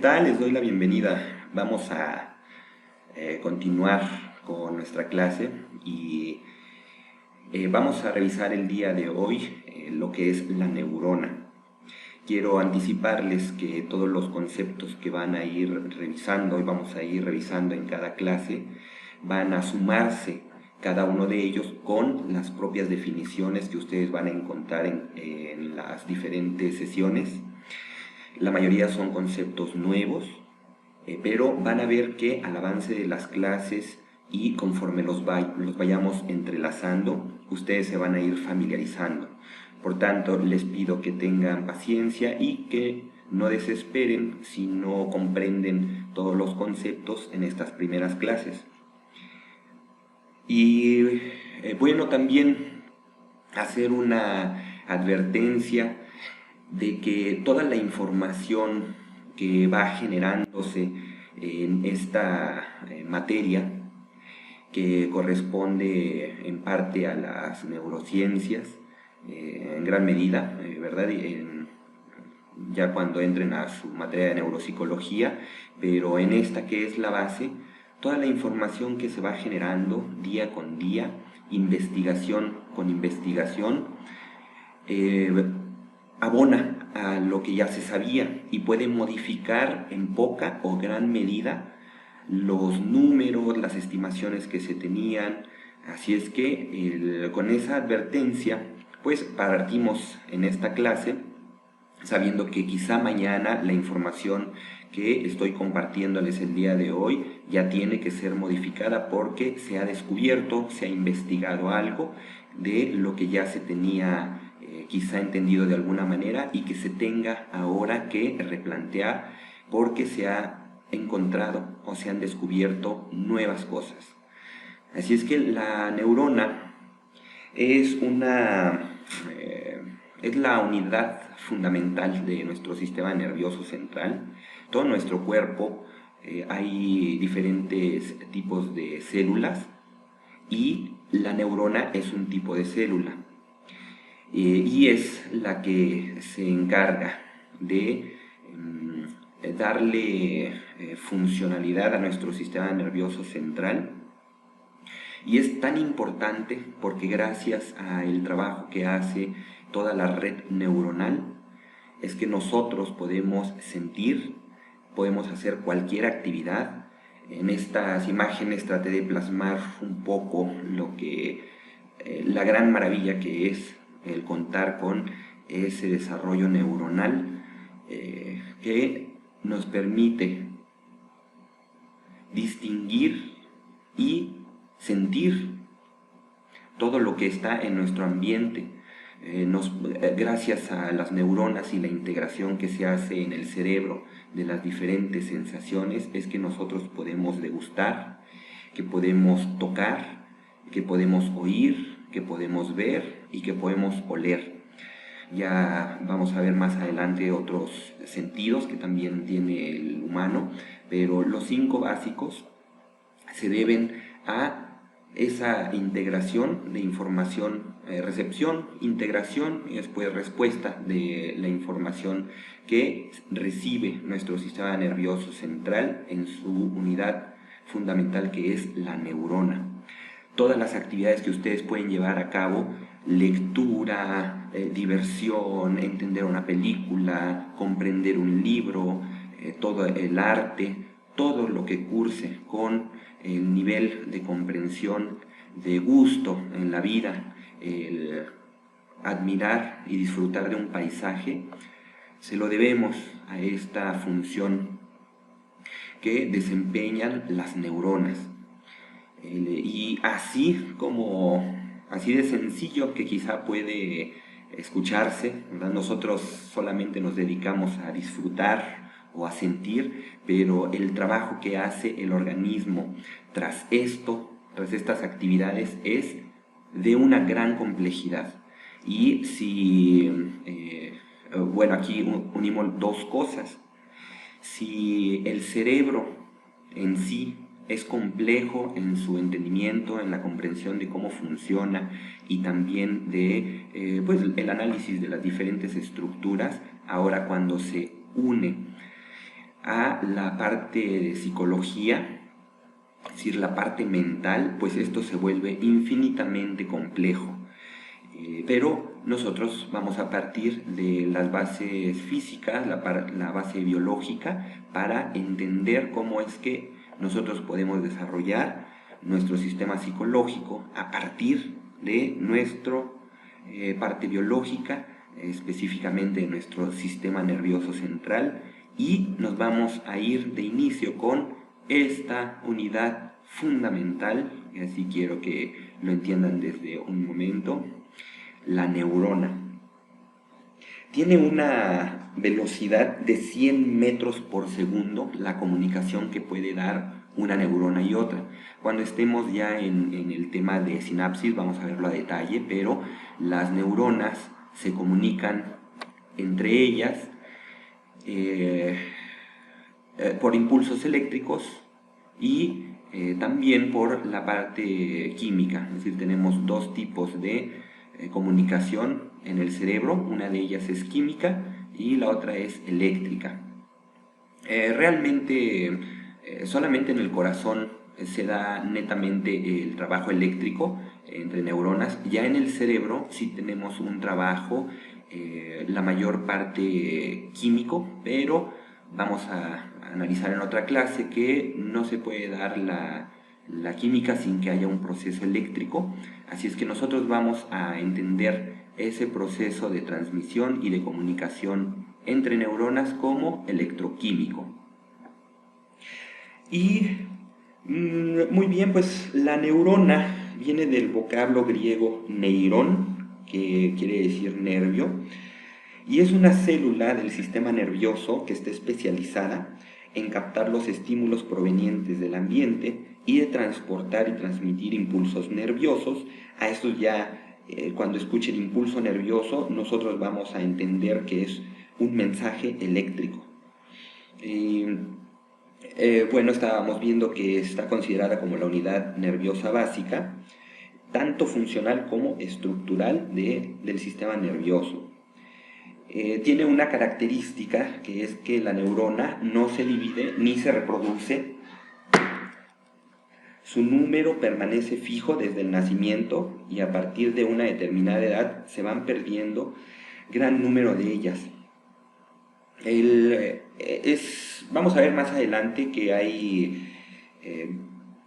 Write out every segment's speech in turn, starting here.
tal? Les doy la bienvenida. Vamos a continuar con nuestra clase y vamos a revisar el día de hoy lo que es la neurona. Quiero anticiparles que todos los conceptos que van a ir revisando y vamos a ir revisando en cada clase van a sumarse cada uno de ellos con las propias definiciones que ustedes van a encontrar en las diferentes sesiones. La mayoría son conceptos nuevos, pero van a ver que al avance de las clases y conforme los vayamos entrelazando, ustedes se van a ir familiarizando. Por tanto, les pido que tengan paciencia y que no desesperen si no comprenden todos los conceptos en estas primeras clases. Y bueno, también hacer una advertencia de que toda la información que va generándose en esta materia, que corresponde en parte a las neurociencias, en gran medida, ¿verdad? Ya cuando entren a su materia de neuropsicología, pero en esta que es la base, toda la información que se va generando día con día, investigación con investigación, abona a lo que ya se sabía y puede modificar en poca o gran medida los números, las estimaciones que se tenían. Así es que con esa advertencia, pues partimos en esta clase sabiendo que quizá mañana la información que estoy compartiéndoles el día de hoy ya tiene que ser modificada porque se ha descubierto, se ha investigado algo de lo que ya se tenía quizá entendido de alguna manera y que se tenga ahora que replantear porque se ha encontrado o se han descubierto nuevas cosas. Así es que la neurona es es la unidad fundamental de nuestro sistema nervioso central. Todo nuestro cuerpo hay diferentes tipos de células y la neurona es un tipo de célula. Y es la que se encarga de darle funcionalidad a nuestro sistema nervioso central. Y es tan importante porque gracias al trabajo que hace toda la red neuronal, es que nosotros podemos sentir, podemos hacer cualquier actividad. En estas imágenes traté de plasmar un poco lo que la gran maravilla que es el contar con ese desarrollo neuronal que nos permite distinguir y sentir todo lo que está en nuestro ambiente. Gracias a las neuronas y la integración que se hace en el cerebro de las diferentes sensaciones es que nosotros podemos degustar, que podemos tocar, que podemos oír, que podemos ver y que podemos oler. Ya vamos a ver más adelante otros sentidos que también tiene el humano, pero los 5 básicos se deben a esa integración de información, recepción, integración y después respuesta de la información que recibe nuestro sistema nervioso central en su unidad fundamental que es la neurona. Todas las actividades que ustedes pueden llevar a cabo, lectura, diversión, entender una película, comprender un libro, todo el arte, todo lo que curse con el nivel de comprensión, de gusto en la vida, el admirar y disfrutar de un paisaje, se lo debemos a esta función que desempeñan las neuronas. Y así de sencillo que quizá puede escucharse, ¿verdad? Nosotros solamente nos dedicamos a disfrutar o a sentir, pero el trabajo que hace el organismo tras estas actividades es de una gran complejidad. Y si, bueno, aquí unimos dos cosas. Si el cerebro en sí es complejo en su entendimiento, en la comprensión de cómo funciona y también de pues, el análisis de las diferentes estructuras, ahora cuando se une a la parte de psicología, es decir, la parte mental, pues esto se vuelve infinitamente complejo. Pero nosotros vamos a partir de las bases físicas, la base biológica, para entender cómo es que nosotros podemos desarrollar nuestro sistema psicológico a partir de nuestra parte biológica, específicamente de nuestro sistema nervioso central, y nos vamos a ir de inicio con esta unidad fundamental, y así quiero que lo entiendan desde un momento: la neurona. Tiene una velocidad de 100 metros por segundo la comunicación que puede dar una neurona y otra. Cuando estemos ya en el tema de sinapsis vamos a verlo a detalle, pero las neuronas se comunican entre ellas por impulsos eléctricos y también por la parte química. Es decir, tenemos dos tipos de comunicación en el cerebro, una de ellas es química y la otra es eléctrica. Realmente solamente en el corazón se da netamente el trabajo eléctrico entre neuronas. Ya en el cerebro sí tenemos un trabajo la mayor parte químico, pero vamos a analizar en otra clase que no se puede dar la química sin que haya un proceso eléctrico. Así es que nosotros vamos a entender ese proceso de transmisión y de comunicación entre neuronas como electroquímico. Y muy bien, pues la neurona viene del vocablo griego neirón, que quiere decir nervio, y es una célula del sistema nervioso que está especializada en captar los estímulos provenientes del ambiente y de transportar y transmitir impulsos nerviosos. A estos ya, cuando escuchen impulso nervioso, nosotros vamos a entender que es un mensaje eléctrico. Bueno, estábamos viendo que está considerada como la unidad nerviosa básica, tanto funcional como estructural del sistema nervioso. Tiene una característica, que es que la neurona no se divide ni se reproduce. Su número permanece fijo desde el nacimiento y a partir de una determinada edad se van perdiendo gran número de ellas. Vamos a ver más adelante que hay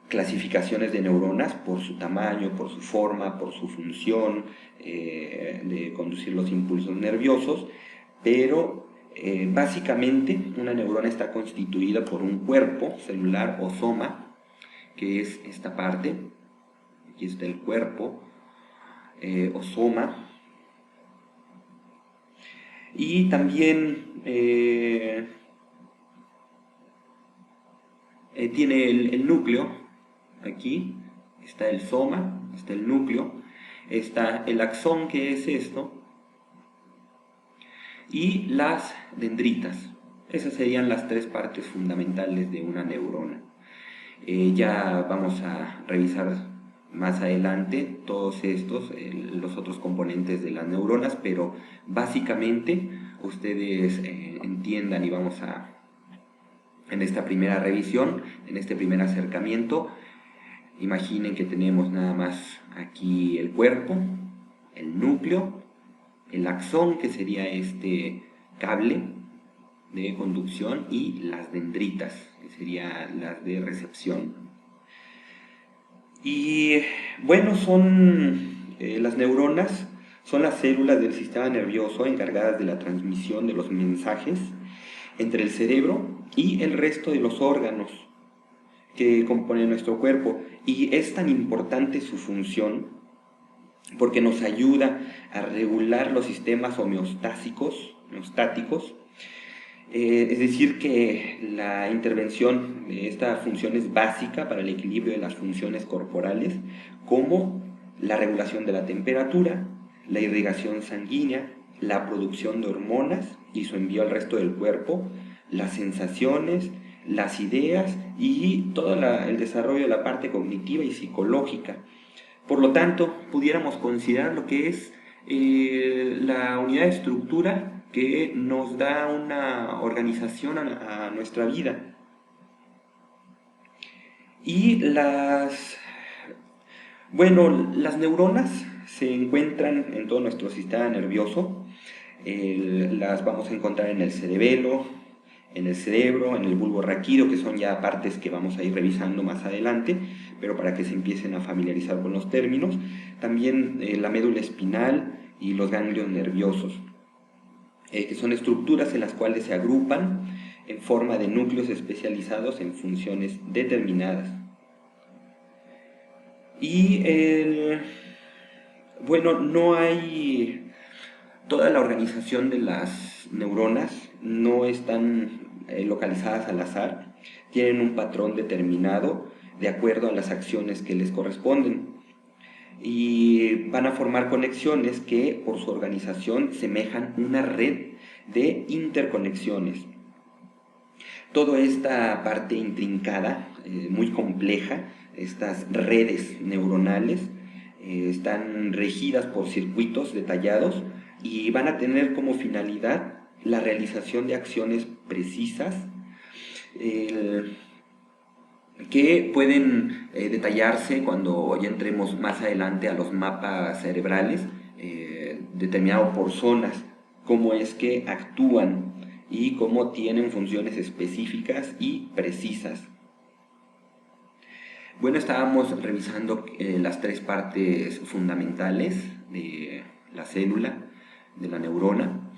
clasificaciones de neuronas por su tamaño, por su forma, por su función de conducir los impulsos nerviosos, pero básicamente una neurona está constituida por un cuerpo celular o soma, que es esta parte. Aquí está el cuerpo o soma, y también tiene el núcleo. Aquí está el soma, está el núcleo, está el axón, que es esto, y las dendritas. Esas serían las tres partes fundamentales de una neurona. Ya vamos a revisar más adelante todos estos, los otros componentes de las neuronas, pero básicamente ustedes entiendan, y vamos a, en esta primera revisión, en este primer acercamiento, imaginen que tenemos nada más aquí el cuerpo, el núcleo, el axón, que sería este cable de conducción, y las dendritas, que serían las de recepción. Y bueno, las neuronas son las células del sistema nervioso encargadas de la transmisión de los mensajes entre el cerebro y el resto de los órganos que componen nuestro cuerpo. Y es tan importante su función porque nos ayuda a regular los sistemas homeostáticos, es decir, que la intervención de esta función es básica para el equilibrio de las funciones corporales, como la regulación de la temperatura, la irrigación sanguínea, la producción de hormonas y su envío al resto del cuerpo, las sensaciones, las ideas y todo el desarrollo de la parte cognitiva y psicológica. Por lo tanto, pudiéramos considerar lo que es la unidad de estructura que nos da una organización a nuestra vida. Y las neuronas se encuentran en todo nuestro sistema nervioso. Las vamos a encontrar en el cerebelo, en el cerebro, en el bulbo raquídeo, que son ya partes que vamos a ir revisando más adelante, pero para que se empiecen a familiarizar con los términos. También la médula espinal y los ganglios nerviosos, que son estructuras en las cuales se agrupan en forma de núcleos especializados en funciones determinadas. Y no hay... Toda la organización de las neuronas no están localizadas al azar, tienen un patrón determinado de acuerdo a las acciones que les corresponden y van a formar conexiones que por su organización semejan una red de interconexiones. Toda esta parte intrincada, muy compleja, estas redes neuronales, están regidas por circuitos detallados y van a tener como finalidad la realización de acciones precisas que pueden detallarse cuando ya entremos más adelante a los mapas cerebrales, determinados por zonas, cómo es que actúan y cómo tienen funciones específicas y precisas. Bueno, estábamos revisando las tres partes fundamentales de la célula, de la neurona,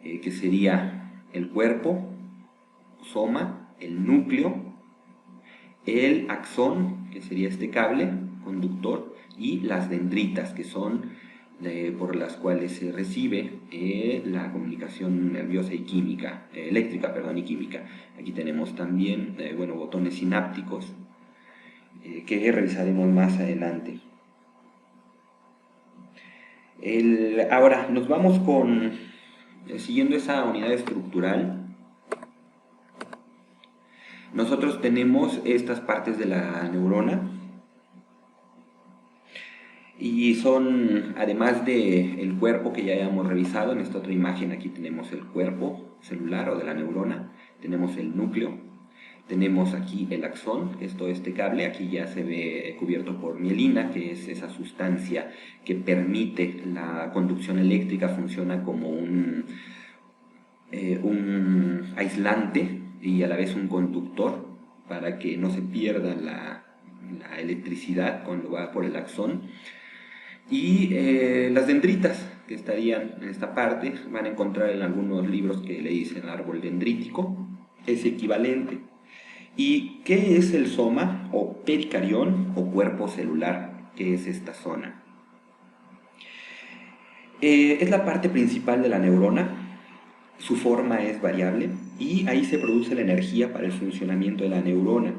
que sería el cuerpo, soma, el núcleo, el axón, que sería este cable conductor, y las dendritas, que son por las cuales se recibe la comunicación nerviosa y química, eléctrica, perdón, y química. Aquí tenemos también, botones sinápticos, que revisaremos más adelante. Ahora nos vamos siguiendo esa unidad estructural. Nosotros tenemos estas partes de la neurona y son, además del cuerpo que ya habíamos revisado, en esta otra imagen aquí tenemos el cuerpo celular o de la neurona, tenemos el núcleo, tenemos aquí el axón, que es todo este cable, aquí ya se ve cubierto por mielina, que es esa sustancia que permite la conducción eléctrica, funciona como un aislante y a la vez un conductor para que no se pierda la electricidad cuando va por el axón. Y las dendritas que estarían en esta parte, van a encontrar en algunos libros que le dicen árbol dendrítico, es equivalente. ¿Y qué es el soma o pericarión o cuerpo celular? ¿Qué es esta zona? Es la parte principal de la neurona, su forma es variable y ahí se produce la energía para el funcionamiento de la neurona.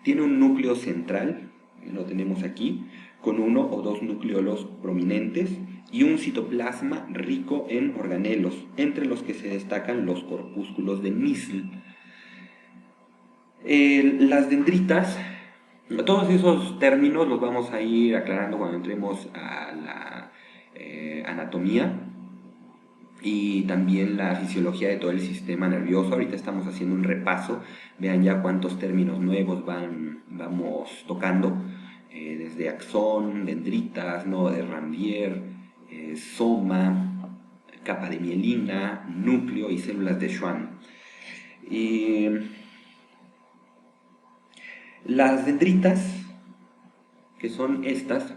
Tiene un núcleo central, lo tenemos aquí, con uno o dos núcleolos prominentes y un citoplasma rico en organelos, entre los que se destacan los corpúsculos de Nissl. Las dendritas, todos esos términos los vamos a ir aclarando cuando entremos a la anatomía y también la fisiología de todo el sistema nervioso. Ahorita estamos haciendo un repaso, vean ya cuántos términos nuevos vamos tocando, desde axón, dendritas, nodo de Ranvier, soma, capa de mielina, núcleo y células de Schwann. Las dendritas, que son estas,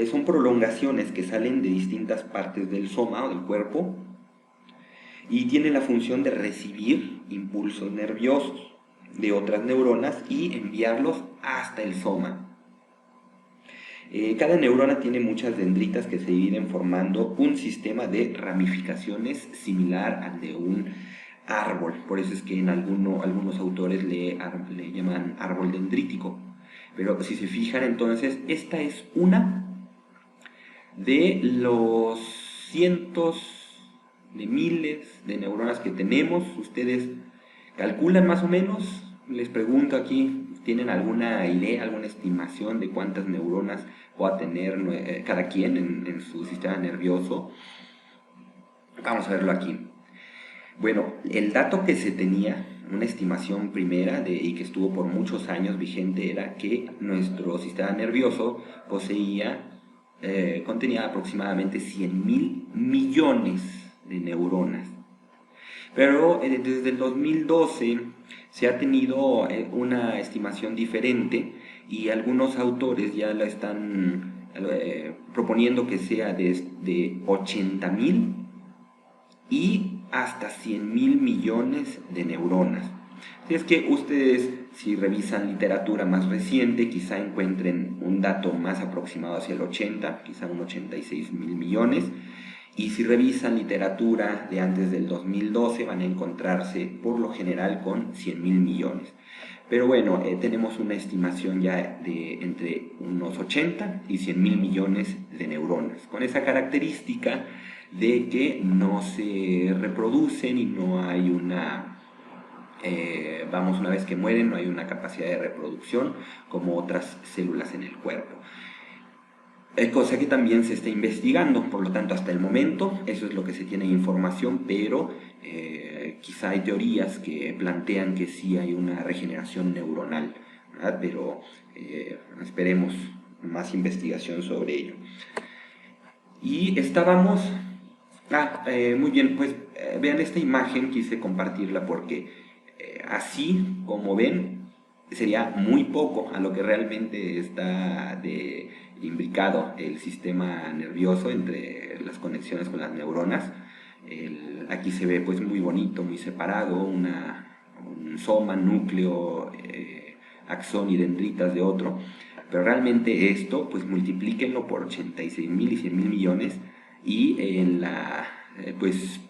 son prolongaciones que salen de distintas partes del soma o del cuerpo y tienen la función de recibir impulsos nerviosos de otras neuronas y enviarlos hasta el soma. Cada neurona tiene muchas dendritas que se dividen formando un sistema de ramificaciones similar al de un árbol. Por eso es que en algunos autores le llaman árbol dendrítico. Pero si se fijan, entonces, esta es una de los cientos de miles de neuronas que tenemos. Ustedes calculan más o menos. Les pregunto aquí, ¿tienen alguna idea, alguna estimación de cuántas neuronas pueda tener cada quien en su sistema nervioso? Vamos a verlo aquí. Bueno, el dato que se tenía, una estimación primera y que estuvo por muchos años vigente, era que nuestro sistema nervioso contenía aproximadamente 100.000 millones de neuronas. Pero desde el 2012 se ha tenido una estimación diferente y algunos autores ya la están proponiendo que sea desde 80.000 y hasta 100.000 millones de neuronas. Si es que ustedes, si revisan literatura más reciente, quizá encuentren un dato más aproximado hacia el 80, quizá un 86.000 millones. Y si revisan literatura de antes del 2012, van a encontrarse por lo general con 100.000 millones. Pero bueno, tenemos una estimación ya de entre unos 80 y 100.000 millones de neuronas, con esa característica de que no se reproducen y no hay una vez que mueren, no hay una capacidad de reproducción como otras células en el cuerpo. Cosa que también se está investigando, por lo tanto hasta el momento eso es lo que se tiene información, pero quizá hay teorías que plantean que sí hay una regeneración neuronal, ¿verdad? Pero esperemos más investigación sobre ello. Y estábamos... muy bien, pues vean esta imagen, quise compartirla porque así como ven, sería muy poco a lo que realmente está imbricado el sistema nervioso entre las conexiones con las neuronas. Aquí se ve pues muy bonito, muy separado, un soma, núcleo, axón y dendritas de otro, pero realmente esto pues multiplíquenlo por 86.000 y 100.000 millones y pues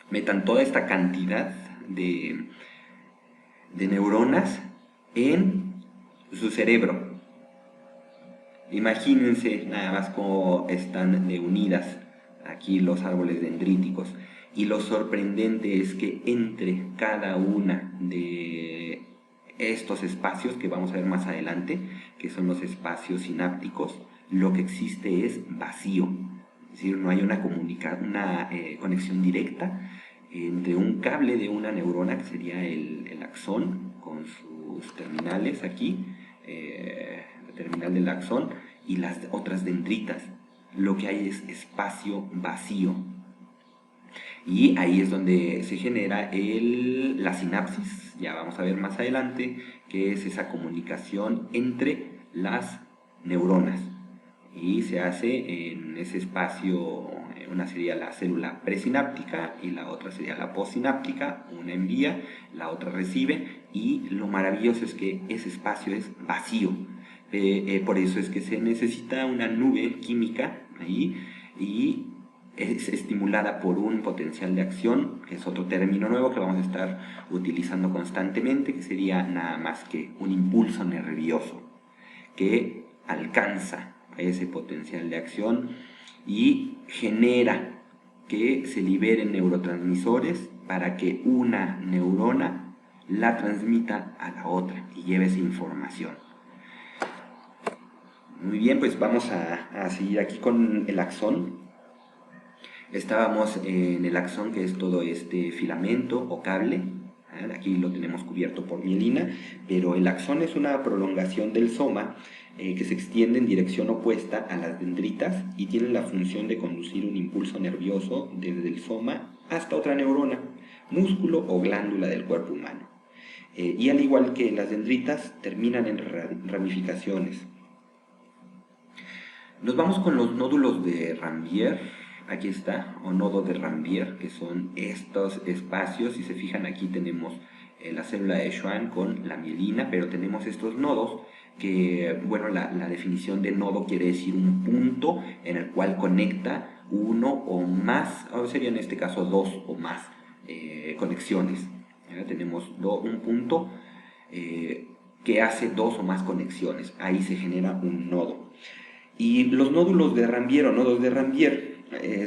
metan toda esta cantidad de neuronas en su cerebro. Imagínense nada más cómo están unidas aquí los árboles dendríticos. Y lo sorprendente es que entre cada una de estos espacios que vamos a ver más adelante, que son los espacios sinápticos, lo que existe es vacío. Es decir, no hay una conexión directa entre un cable de una neurona, que sería el axón, con sus terminales aquí, la terminal del axón, y las otras dendritas. Lo que hay es espacio vacío. Y ahí es donde se genera la sinapsis, ya vamos a ver más adelante, que es esa comunicación entre las neuronas. Y se hace en ese espacio, una sería la célula presináptica y la otra sería la postsináptica, una envía, la otra recibe, y lo maravilloso es que ese espacio es vacío. Por eso es que se necesita una nube química ahí, y es estimulada por un potencial de acción, que es otro término nuevo que vamos a estar utilizando constantemente, que sería nada más que un impulso nervioso que alcanza ese potencial de acción y genera que se liberen neurotransmisores para que una neurona la transmita a la otra y lleve esa información. Muy bien, pues vamos a seguir aquí con el axón. Estábamos en el axón, que es todo este filamento o cable. Aquí lo tenemos cubierto por mielina, pero el axón es una prolongación del soma que se extiende en dirección opuesta a las dendritas y tiene la función de conducir un impulso nervioso desde el soma hasta otra neurona, músculo o glándula del cuerpo humano. Y al igual que las dendritas, terminan en ramificaciones. Nos vamos con los nódulos de Ranvier. Aquí está, o nodo de Ranvier, que son estos espacios. Si se fijan, aquí tenemos la célula de Schwann con la mielina, pero tenemos estos nodos que, bueno, la definición de nodo quiere decir un punto en el cual conecta uno o más, o sería en este caso dos o más conexiones. Tenemos un punto que hace dos o más conexiones, ahí se genera un nodo. Y los nódulos de Ranvier o nodos de Ranvier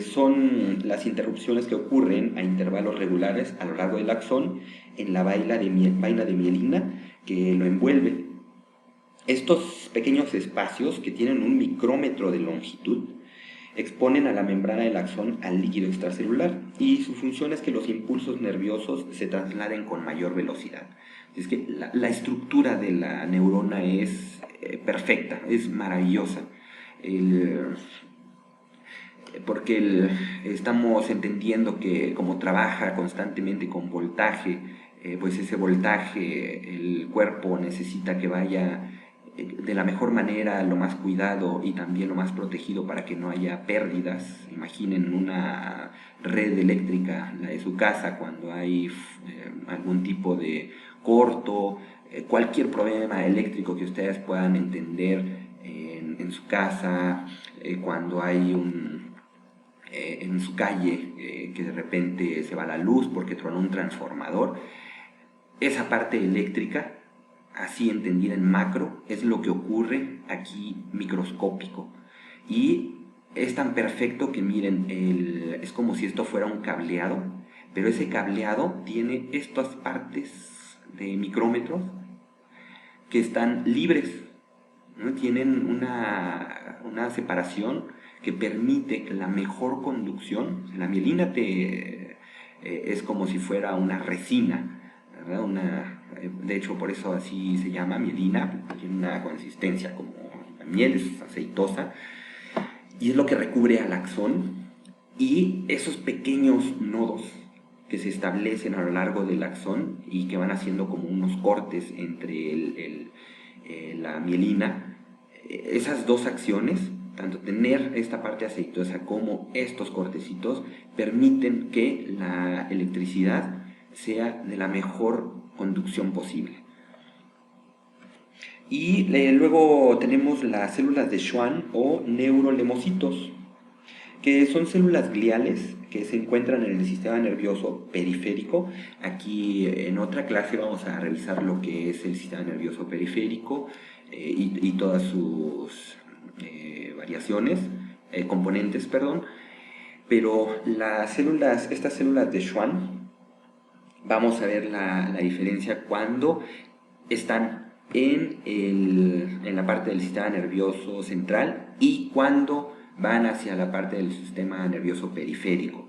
son las interrupciones que ocurren a intervalos regulares a lo largo del axón en la vaina de mielina que lo envuelve. Estos pequeños espacios, que tienen un micrómetro de longitud, exponen a la membrana del axón al líquido extracelular y su función es que los impulsos nerviosos se trasladen con mayor velocidad. Es que la estructura de la neurona es perfecta, es maravillosa. Porque estamos entendiendo que como trabaja constantemente con voltaje, pues ese voltaje el cuerpo necesita que vaya de la mejor manera, lo más cuidado y también lo más protegido para que no haya pérdidas. Imaginen una red eléctrica, la de su casa, cuando hay algún tipo de corto, cualquier problema eléctrico que ustedes puedan entender en su casa, cuando hay en su calle que de repente se va la luz porque tronó un transformador. Esa parte eléctrica, así entendida en macro, es lo que ocurre aquí microscópico. Y es tan perfecto que miren, es como si esto fuera un cableado, pero ese cableado tiene estas partes de micrómetros que están libres, ¿no? Tienen una separación que permite la mejor conducción. La mielina es como si fuera una resina, ¿verdad? De hecho, por eso así se llama mielina, tiene una consistencia como la miel, es aceitosa, y es lo que recubre al axón, y esos pequeños nodos que se establecen a lo largo del axón y que van haciendo como unos cortes entre la mielina, esas dos acciones, tanto tener esta parte aceitosa como estos cortecitos, permiten que la electricidad sea de la mejor conducción posible. Y luego tenemos las células de Schwann o neurolemocitos, que son células gliales que se encuentran en el sistema nervioso periférico. Aquí en otra clase vamos a revisar lo que es el sistema nervioso periférico y todas sus variaciones, componentes, perdón. Pero estas células de Schwann, vamos a ver la diferencia cuando están en la parte del sistema nervioso central y cuando van hacia la parte del sistema nervioso periférico.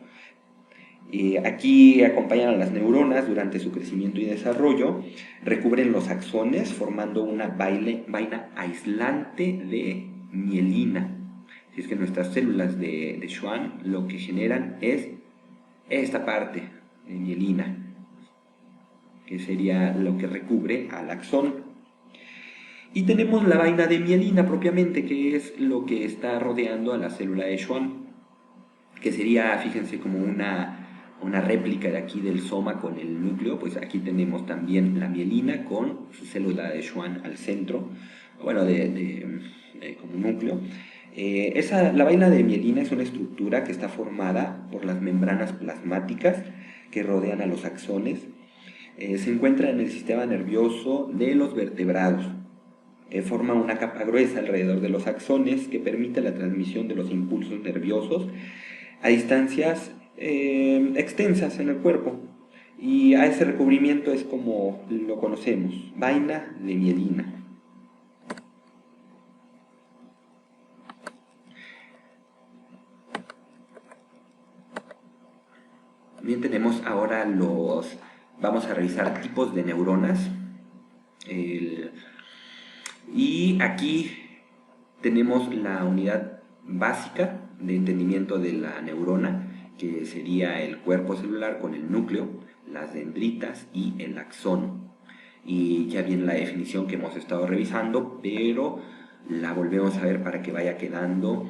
Aquí acompañan a las neuronas durante su crecimiento y desarrollo, recubren los axones formando una vaina aislante de mielina. Si es que nuestras células de Schwann lo que generan es esta parte de mielina, que sería lo que recubre al axón. Y tenemos la vaina de mielina propiamente, que es lo que está rodeando a la célula de Schwann, que sería, fíjense, como una réplica de aquí del soma con el núcleo. Pues aquí tenemos también la mielina con su célula de Schwann al centro, bueno, como núcleo. La vaina de mielina es una estructura que está formada por las membranas plasmáticas que rodean a los axones. Se encuentra en el sistema nervioso de los vertebrados. Forma una capa gruesa alrededor de los axones que permite la transmisión de los impulsos nerviosos a distancias extensas en el cuerpo. Y a ese recubrimiento es como lo conocemos, vaina de mielina. Bien, tenemos ahora vamos a revisar tipos de neuronas. Y aquí tenemos la unidad básica de entendimiento de la neurona, que sería el cuerpo celular con el núcleo, las dendritas y el axón. Y ya viene la definición que hemos estado revisando, pero la volvemos a ver para que vaya quedando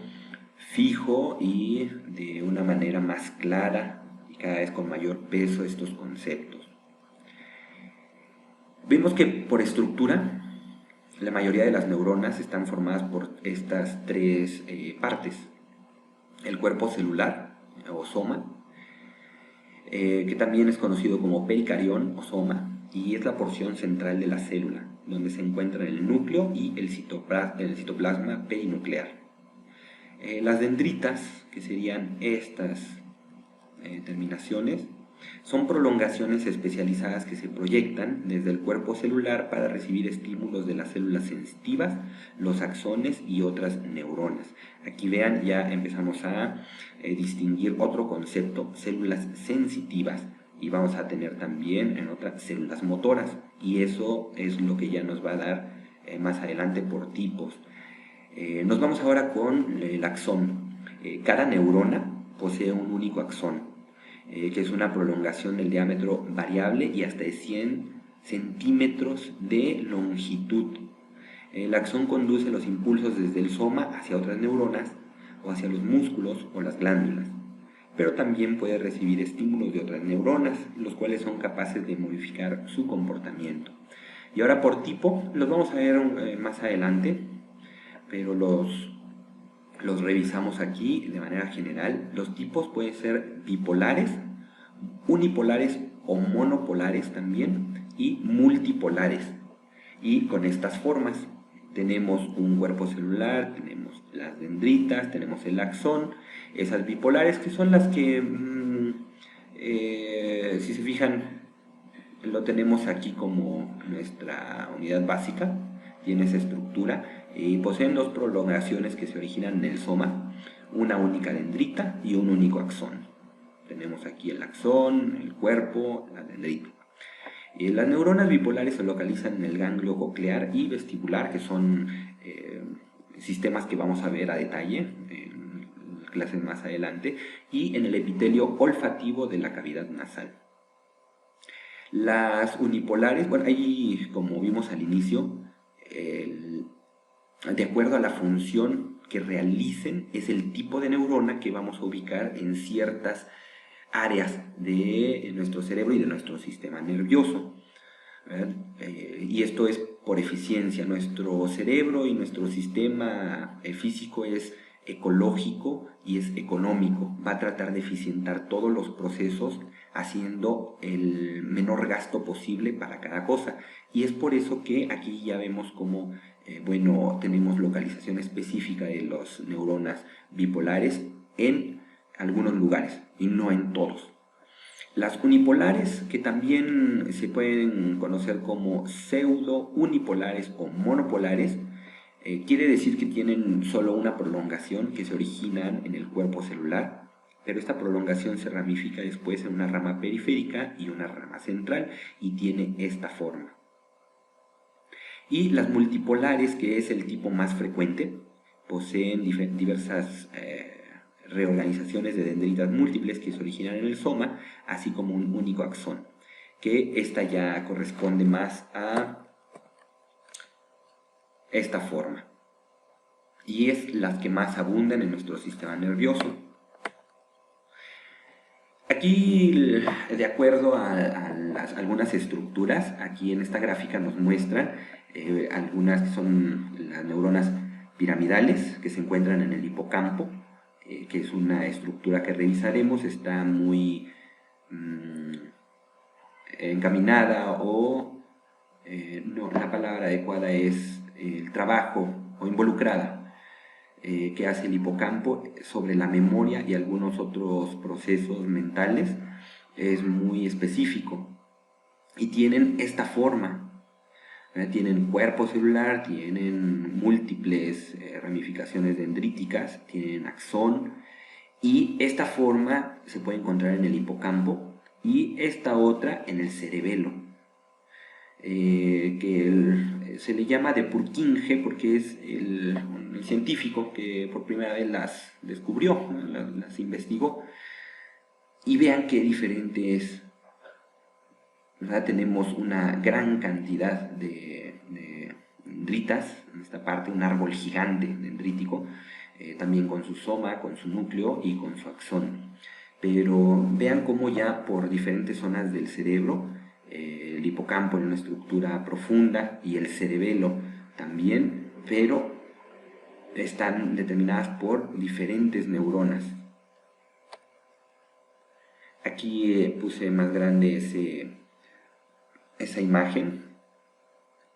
fijo y de una manera más clara y cada vez con mayor peso estos conceptos. Vemos que por estructura la mayoría de las neuronas están formadas por estas tres partes. El cuerpo celular o soma, que también es conocido como pericarión o soma, y es la porción central de la célula, donde se encuentran el núcleo y el citoplasma perinuclear. Las dendritas, que serían estas terminaciones, Son prolongaciones especializadas que se proyectan desde el cuerpo celular para recibir estímulos de las células sensitivas, los axones y otras neuronas. Aquí vean, ya empezamos a distinguir otro concepto, células sensitivas, y vamos a tener también en otras células motoras, y eso es lo que ya nos va a dar más adelante por tipos. Nos vamos ahora con el axón. Cada neurona posee un único axón, que es una prolongación del diámetro variable y hasta de 100 centímetros de longitud. El axón conduce los impulsos desde el soma hacia otras neuronas o hacia los músculos o las glándulas, pero también puede recibir estímulos de otras neuronas, los cuales son capaces de modificar su comportamiento. Y ahora por tipo, los vamos a ver más adelante, pero los revisamos aquí de manera general. Los tipos pueden ser bipolares, unipolares o monopolares también, y multipolares. Y con estas formas tenemos un cuerpo celular, tenemos las dendritas, tenemos el axón, esas bipolares que son las que, si se fijan, lo tenemos aquí como nuestra unidad básica, tiene esa estructura, y poseen dos prolongaciones que se originan en el soma, una única dendrita y un único axón. Tenemos aquí el axón, el cuerpo, la dendrita. Las neuronas bipolares se localizan en el ganglio coclear y vestibular, que son sistemas que vamos a ver a detalle en clases más adelante, y en el epitelio olfativo de la cavidad nasal. Las unipolares, bueno, ahí como vimos al inicio, de acuerdo a la función que realicen, es el tipo de neurona que vamos a ubicar en ciertas áreas de nuestro cerebro y de nuestro sistema nervioso. Y esto es por eficiencia. Nuestro cerebro y nuestro sistema físico es ecológico y es económico. Va a tratar de eficientar todos los procesos haciendo el menor gasto posible para cada cosa. Y es por eso que aquí ya vemos cómo bueno, tenemos localización específica de las neuronas bipolares en algunos lugares y no en todos. Las unipolares, que también se pueden conocer como pseudo-unipolares o monopolares, quiere decir que tienen solo una prolongación que se originan en el cuerpo celular, pero esta prolongación se ramifica después en una rama periférica y una rama central y tiene esta forma. Y las multipolares, que es el tipo más frecuente, poseen diversas reorganizaciones de dendritas múltiples que se originan en el soma, así como un único axón, que esta ya corresponde más a esta forma, y es las que más abundan en nuestro sistema nervioso. Aquí, de acuerdo a algunas estructuras, aquí en esta gráfica nos muestran algunas que son las neuronas piramidales que se encuentran en el hipocampo, que es una estructura que revisaremos, está muy encaminada o, no, la palabra adecuada es el trabajo o involucrada que hace el hipocampo sobre la memoria y algunos otros procesos mentales. Es muy específico y tienen esta forma. Tienen cuerpo celular, tienen múltiples ramificaciones dendríticas, tienen axón, y esta forma se puede encontrar en el hipocampo y esta otra en el cerebelo, se le llama de Purkinje porque es el científico que por primera vez las descubrió, las investigó, y vean qué diferente es. ¿Verdad? Tenemos una gran cantidad de dendritas, en esta parte un árbol gigante dendrítico, también con su soma, con su núcleo y con su axón. Pero vean cómo ya por diferentes zonas del cerebro, el hipocampo en una estructura profunda y el cerebelo también, pero están determinadas por diferentes neuronas. Aquí puse más grande esa imagen.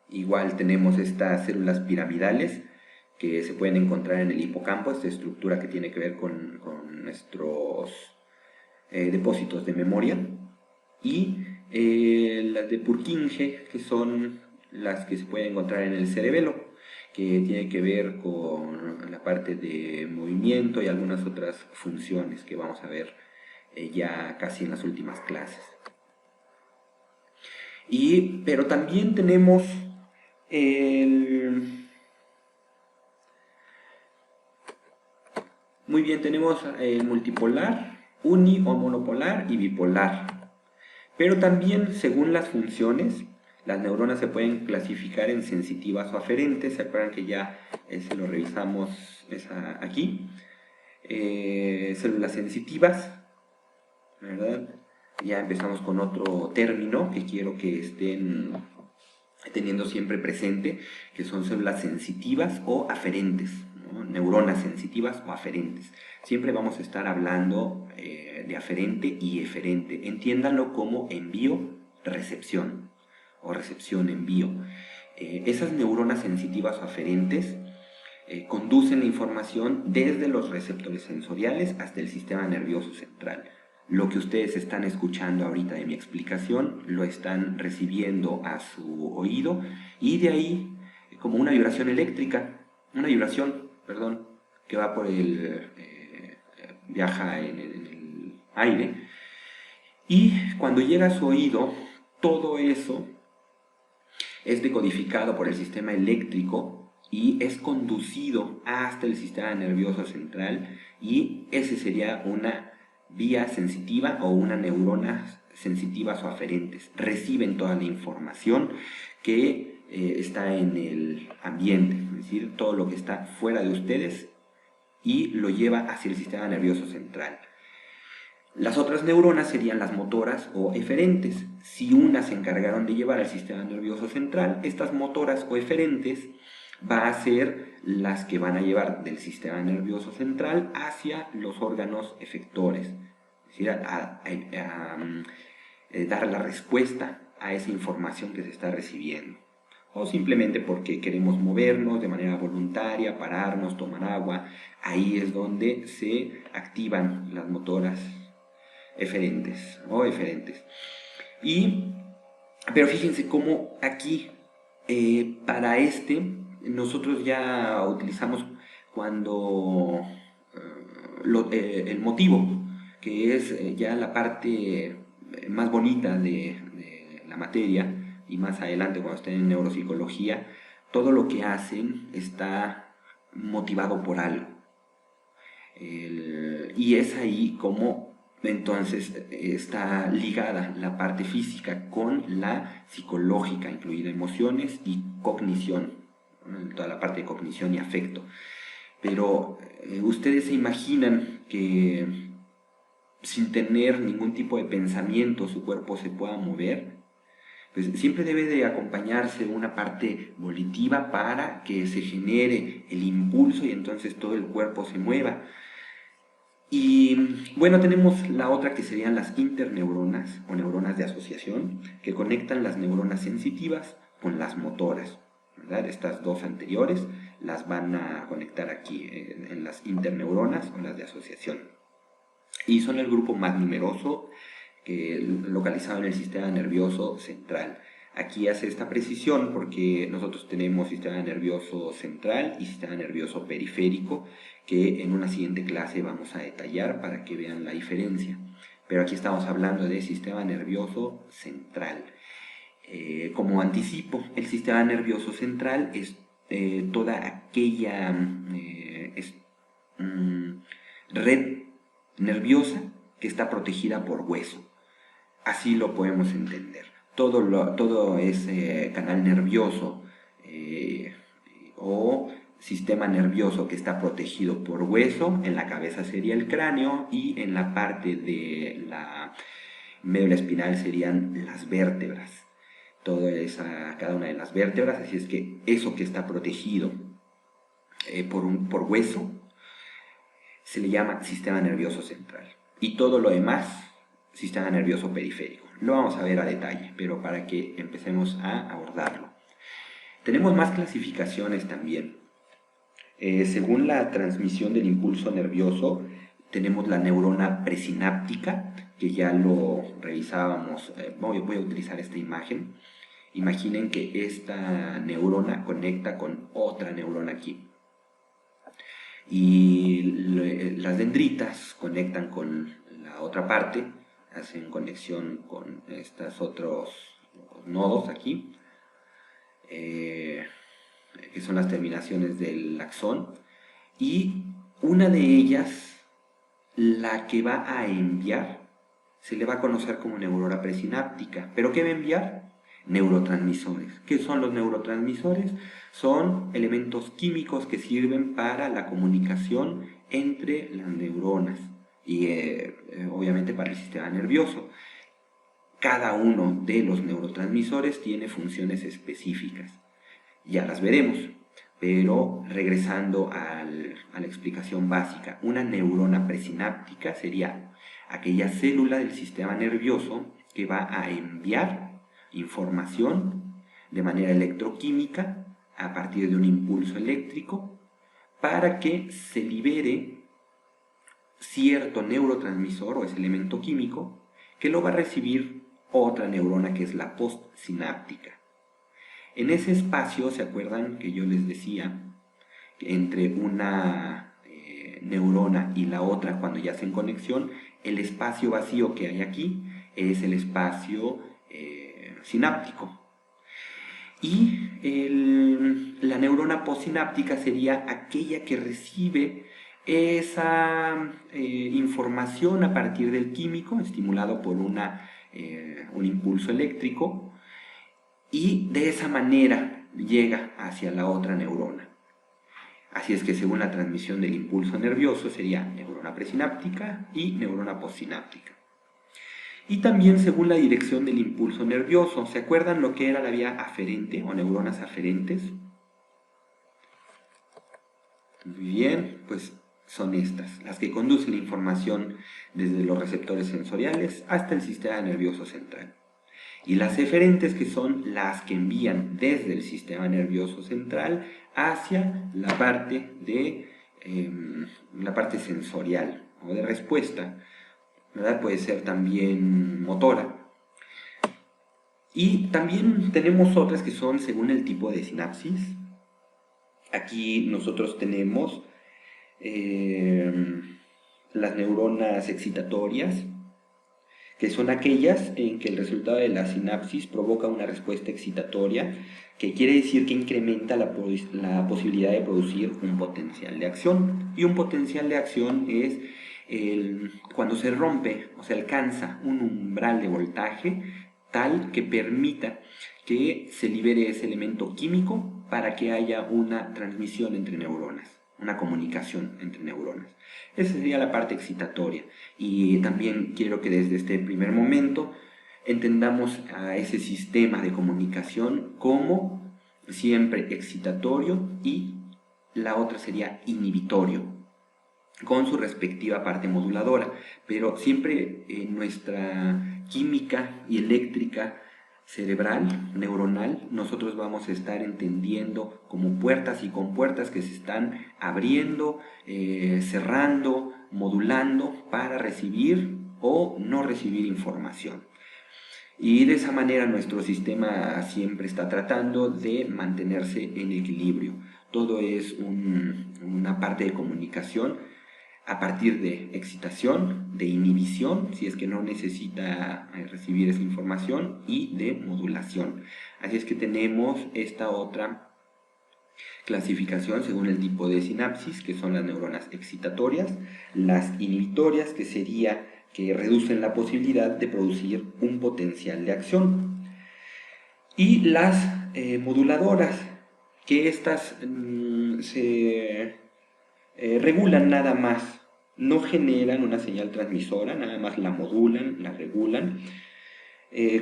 Igual tenemos estas células piramidales que se pueden encontrar en el hipocampo, esta estructura que tiene que ver con nuestros depósitos de memoria. y las de Purkinje, que son las que se pueden encontrar en el cerebelo, que tiene que ver con la parte de movimiento y algunas otras funciones que vamos a ver ya casi en las últimas clases. Pero también tenemos muy bien, tenemos multipolar, uni o monopolar y bipolar. Pero también, según las funciones, las neuronas se pueden clasificar en sensitivas o aferentes. ¿Se acuerdan que ya se lo revisamos aquí? Células sensitivas, ¿verdad? Ya empezamos con otro término que quiero que estén teniendo siempre presente, que son células sensitivas o aferentes, ¿no? Neuronas sensitivas o aferentes. Siempre vamos a estar hablando de aferente y eferente. Entiéndanlo como envío-recepción o recepción-envío. Esas neuronas sensitivas o aferentes conducen la información desde los receptores sensoriales hasta el sistema nervioso central. Lo que ustedes están escuchando ahorita de mi explicación lo están recibiendo a su oído y de ahí como una vibración eléctrica, una vibración, perdón, que va por viaja en el aire, y cuando llega a su oído todo eso es decodificado por el sistema eléctrico y es conducido hasta el sistema nervioso central, y ese sería una vía sensitiva o una neurona sensitivas o aferentes. Reciben toda la información que está en el ambiente, es decir, todo lo que está fuera de ustedes, y lo lleva hacia el sistema nervioso central. Las otras neuronas serían las motoras o eferentes. Si unas se encargaron de llevar al sistema nervioso central, estas motoras o eferentes va a ser las que van a llevar del sistema nervioso central hacia los órganos efectores, es decir, dar la respuesta a esa información que se está recibiendo. O simplemente porque queremos movernos de manera voluntaria, pararnos, tomar agua, ahí es donde se activan las motoras eferentes o eferentes. Pero fíjense cómo aquí, para nosotros ya utilizamos cuando el motivo, que es ya la parte más bonita de la materia, y más adelante cuando estén en neuropsicología, todo lo que hacen está motivado por algo. Y es ahí como entonces está ligada la parte física con la psicológica, incluida emociones y cognición, toda la parte de cognición y afecto. Pero ustedes se imaginan que sin tener ningún tipo de pensamiento su cuerpo se pueda mover. Pues siempre debe de acompañarse una parte volitiva para que se genere el impulso y entonces todo el cuerpo se mueva. Y bueno, tenemos la otra que serían las interneuronas o neuronas de asociación, que conectan las neuronas sensitivas con las motoras, ¿verdad? Estas dos anteriores las van a conectar aquí en las interneuronas o las de asociación. Y son el grupo más numeroso localizado en el sistema nervioso central. Aquí hace esta precisión porque nosotros tenemos sistema nervioso central y sistema nervioso periférico, que en una siguiente clase vamos a detallar para que vean la diferencia. Pero aquí estamos hablando de sistema nervioso central. Como anticipo, el sistema nervioso central es toda aquella red nerviosa que está protegida por hueso. Así lo podemos entender. Todo ese canal nervioso o sistema nervioso que está protegido por hueso, en la cabeza sería el cráneo y en la parte de la médula espinal serían las vértebras. Cada una de las vértebras, así es que eso que está protegido por hueso se le llama sistema nervioso central. Y todo lo demás, sistema nervioso periférico. Lo vamos a ver a detalle, pero para que empecemos a abordarlo. Tenemos más clasificaciones también. Según la transmisión del impulso nervioso, tenemos la neurona presináptica, que ya lo revisábamos. Voy a utilizar esta imagen. Imaginen que esta neurona conecta con otra neurona aquí. Y las dendritas conectan con la otra parte, hacen conexión con estos otros nodos aquí, que son las terminaciones del axón, y una de ellas, la que va a enviar, se le va a conocer como neurona presináptica. ¿Pero qué va a enviar? Neurotransmisores. ¿Qué son los neurotransmisores? Son elementos químicos que sirven para la comunicación entre las neuronas y obviamente para el sistema nervioso. Cada uno de los neurotransmisores tiene funciones específicas. Ya las veremos, pero regresando a la explicación básica, una neurona presináptica sería aquella célula del sistema nervioso que va a enviar información de manera electroquímica a partir de un impulso eléctrico para que se libere cierto neurotransmisor o ese elemento químico que lo va a recibir otra neurona que es la postsináptica. En ese espacio, ¿se acuerdan que yo les decía que entre una neurona y la otra, cuando ya hacen conexión, el espacio vacío que hay aquí es el espacio sináptico? Y la neurona postsináptica sería aquella que recibe esa información a partir del químico, estimulado por un impulso eléctrico, y de esa manera llega hacia la otra neurona. Así es que según la transmisión del impulso nervioso sería neurona presináptica y neurona postsináptica. Y también según la dirección del impulso nervioso. ¿Se acuerdan lo que era la vía aferente o neuronas aferentes? Muy bien, pues son estas, las que conducen la información desde los receptores sensoriales hasta el sistema nervioso central. Y las eferentes, que son las que envían desde el sistema nervioso central hacia la parte sensorial o de respuesta, ¿verdad? Puede ser también motora. Y también tenemos otras que son según el tipo de sinapsis. Aquí nosotros tenemos las neuronas excitatorias, que son aquellas en que el resultado de la sinapsis provoca una respuesta excitatoria, que quiere decir que incrementa la posibilidad de producir un potencial de acción. Y un potencial de acción es cuando se rompe o se alcanza un umbral de voltaje tal que permita que se libere ese elemento químico para que haya una transmisión entre neuronas, una comunicación entre neuronas. Esa sería la parte excitatoria. Y también quiero que desde este primer momento entendamos a ese sistema de comunicación como siempre excitatorio, y la otra sería inhibitorio, con su respectiva parte moduladora. Pero siempre en nuestra química y eléctrica cerebral, neuronal, nosotros vamos a estar entendiendo como puertas y compuertas que se están abriendo, cerrando, modulando para recibir o no recibir información. Y de esa manera nuestro sistema siempre está tratando de mantenerse en equilibrio. Todo es una parte de comunicación a partir de excitación, de inhibición, si es que no necesita recibir esa información, y de modulación. Así es que tenemos esta otra clasificación según el tipo de sinapsis, que son las neuronas excitatorias, las inhibitorias, que sería que reducen la posibilidad de producir un potencial de acción, y las moduladoras, que estas se regulan nada más, no generan una señal transmisora, nada más la modulan, la regulan.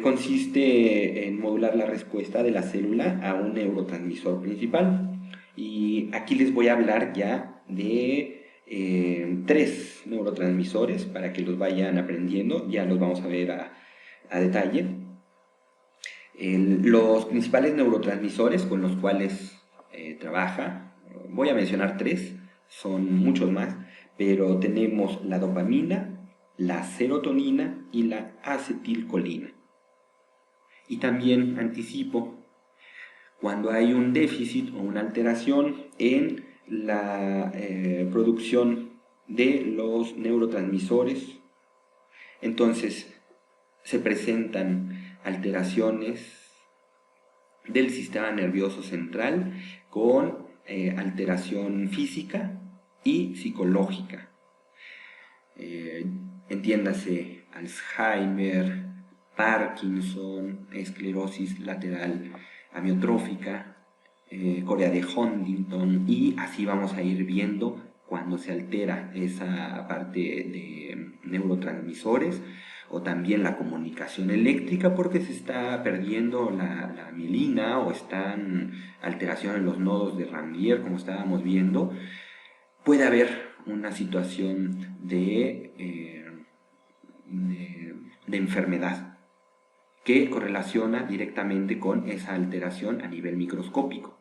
Consiste en modular la respuesta de la célula a un neurotransmisor principal. Y aquí les voy a hablar ya de 3 neurotransmisores para que los vayan aprendiendo, ya los vamos a ver a detalle. Los principales neurotransmisores con los cuales trabaja, voy a mencionar 3, son muchos más, pero tenemos la dopamina, la serotonina y la acetilcolina. Y también anticipo, cuando hay un déficit o una alteración en la producción de los neurotransmisores, entonces se presentan alteraciones del sistema nervioso central con alteración física y psicológica. Entiéndase Alzheimer, Parkinson, esclerosis lateral amiotrófica, Corea de Huntington, y así vamos a ir viendo cuando se altera esa parte de neurotransmisores, o también la comunicación eléctrica porque se está perdiendo la mielina, o están alteraciones en los nodos de Ranvier, como estábamos viendo. Puede haber una situación de enfermedad que correlaciona directamente con esa alteración a nivel microscópico.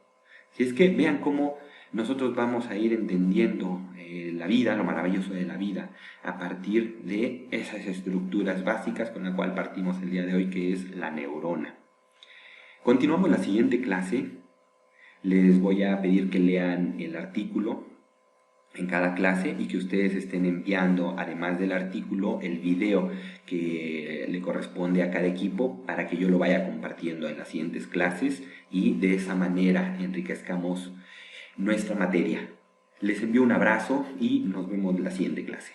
Si es que vean cómo nosotros vamos a ir entendiendo la vida, lo maravilloso de la vida, a partir de esas estructuras básicas con la cual partimos el día de hoy, que es la neurona. Continuamos la siguiente clase. Les voy a pedir que lean el artículo en cada clase y que ustedes estén enviando, además del artículo, el video que le corresponde a cada equipo para que yo lo vaya compartiendo en las siguientes clases y de esa manera enriquezcamos nuestra materia. Les envío un abrazo y nos vemos en la siguiente clase.